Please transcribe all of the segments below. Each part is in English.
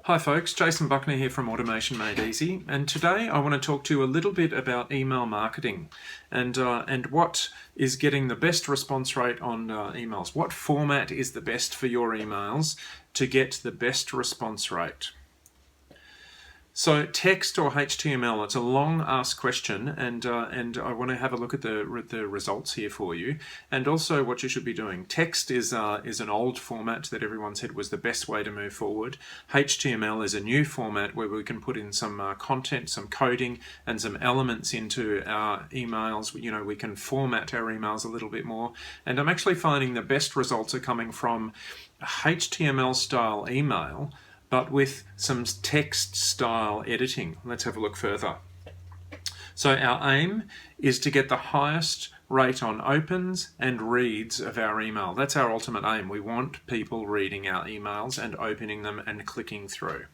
Hi folks, Jason Buckner here from Automation Made Easy, and today I want to talk to you a little bit about email marketing and what is getting the best response rate on emails. What format is the best for your emails to get the best response rate? So text or HTML, it's a long asked question, and I want to have a look at the results here for you, and also what you should be doing. Text is an old format that everyone said was the best way to move forward. HTML is a new format where we can put in some content, some coding, and some elements into our emails. You know, we can format our emails a little bit more, and I'm actually finding the best results are coming from a HTML style email, but with some text style editing. Let's have a look further. So our aim is to get the highest rate on opens and reads of our email. That's our ultimate aim. We want people reading our emails and opening them and clicking through.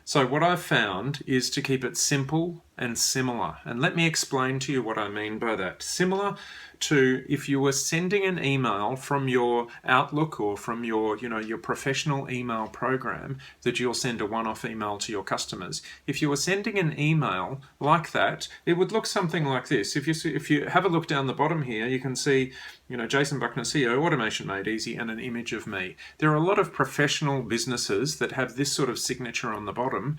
So what I've found is to keep it simple and similar. And let me explain to you what I mean by that. Similar to if you were sending an email from your Outlook or from your professional email program that you'll send a one-off email to your customers. If you were sending an email like that, it would look something like this. If you have a look down the bottom here, you can see, Jason Buckner, CEO, Automation Made Easy, and an image of me. There are a lot of professional businesses that have this sort of signature on the bottom.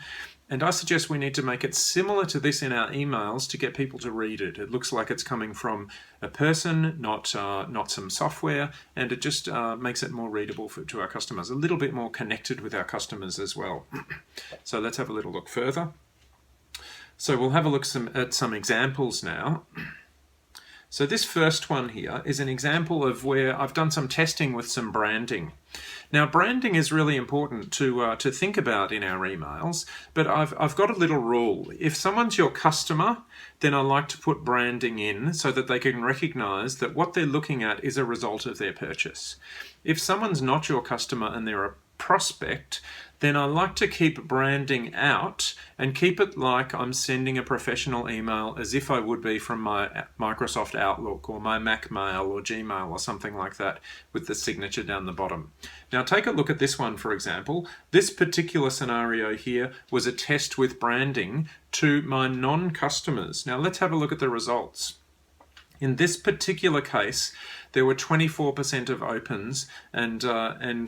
And I suggest we need to make it similar to this in our emails to get people to read it. It looks like it's coming from a person, not some software, and it just makes it more readable to our customers, a little bit more connected with our customers as well. So let's have a little look further. So we'll have a look at some examples now. So this first one here is an example of where I've done some testing with some branding. Now, branding is really important to think about in our emails, but I've got a little rule. If someone's your customer, then I like to put branding in so that they can recognize that what they're looking at is a result of their purchase. If someone's not your customer and they're a prospect, then I like to keep branding out and keep it like I'm sending a professional email as if I would be from my Microsoft Outlook or my Mac Mail or Gmail or something like that with the signature down the bottom. Now take a look at this one, for example. This particular scenario here was a test with branding to my non-customers. Now let's have a look at the results. In this particular case, there were 24% of opens, and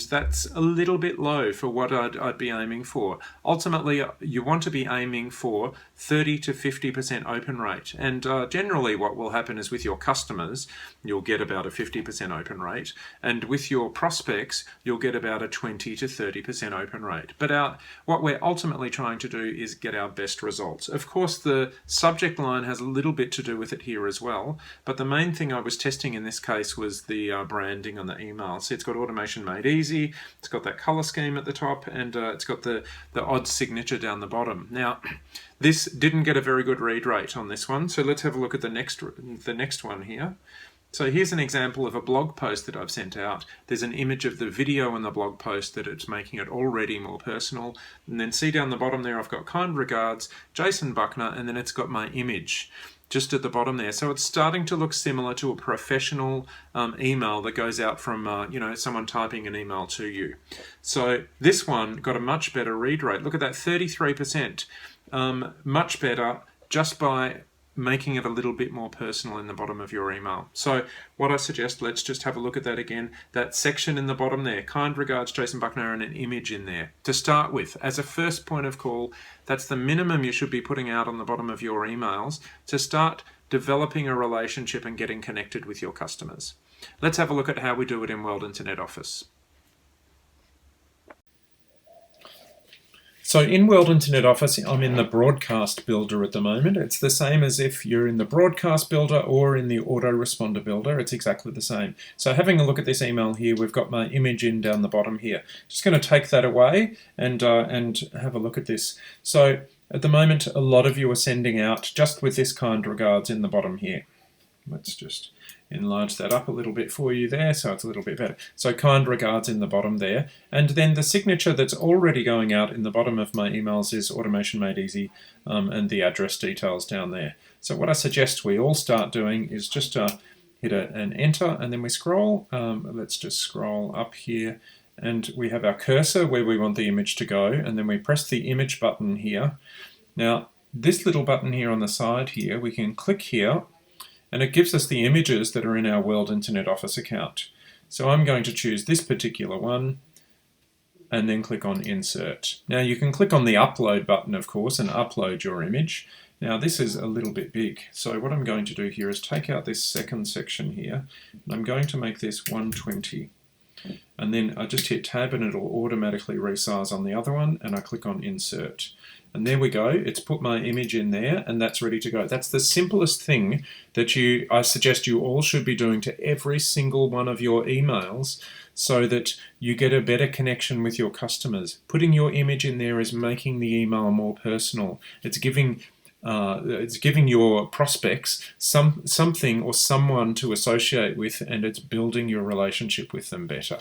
that's a little bit low for what I'd be aiming for. Ultimately, you want to be aiming for 30 to 50% open rate, and generally what will happen is with your customers, you'll get about a 50% open rate, and with your prospects, you'll get about a 20 to 30% open rate. But what we're ultimately trying to do is get our best results. Of course, the subject line has a little bit to do with it here as well, but the main thing I was testing in this case was the branding on the email. So it's got Automation Made Easy, it's got that color scheme at the top, and it's got the odd signature down the bottom. Now, this didn't get a very good read rate on this one, so let's have a look at the next one here. So here's an example of a blog post that I've sent out. There's an image of the video in the blog post that it's making it already more personal. And then see down the bottom there, I've got kind regards, Jason Buckner, and then it's got my image just at the bottom there. So it's starting to look similar to a professional email that goes out from someone typing an email to you. So this one got a much better read rate. Look at that, 33%. Much better just by making it a little bit more personal in the bottom of your email. So what I suggest, let's just have a look at that again. That section in the bottom there, kind regards, Jason Buckner, and an image in there. To start with, as a first point of call, that's the minimum you should be putting out on the bottom of your emails to start developing a relationship and getting connected with your customers. Let's have a look at how we do it in World Internet Office. So in World Internet Office, I'm in the Broadcast Builder at the moment. It's the same as if you're in the Broadcast Builder or in the Autoresponder Builder. It's exactly the same. So having a look at this email here, we've got my image in down the bottom here. Just going to take that away and have a look at this. So at the moment, a lot of you are sending out just with this kind regards in the bottom here. Let's just enlarge that up a little bit for you there so it's a little bit better. So kind regards in the bottom there. And then the signature that's already going out in the bottom of my emails is Automation Made Easy, and the address details down there. So what I suggest we all start doing is just hit an enter, and then we scroll. Let's just scroll up here and we have our cursor where we want the image to go, and then we press the image button here. Now, this little button here on the side here, we can click here, and it gives us the images that are in our World Internet Office account. So I'm going to choose this particular one, and then click on Insert. Now you can click on the Upload button, of course, and upload your image. Now this is a little bit big, so what I'm going to do here is take out this second section here, and I'm going to make this 120. And then I just hit Tab and it'll automatically resize on the other one, and I click on Insert. And there we go, it's put my image in there, and that's ready to go. That's the simplest thing that I suggest you all should be doing to every single one of your emails, so that you get a better connection with your customers. Putting your image in there is making the email more personal. It's giving your prospects something or someone to associate with, and it's building your relationship with them better.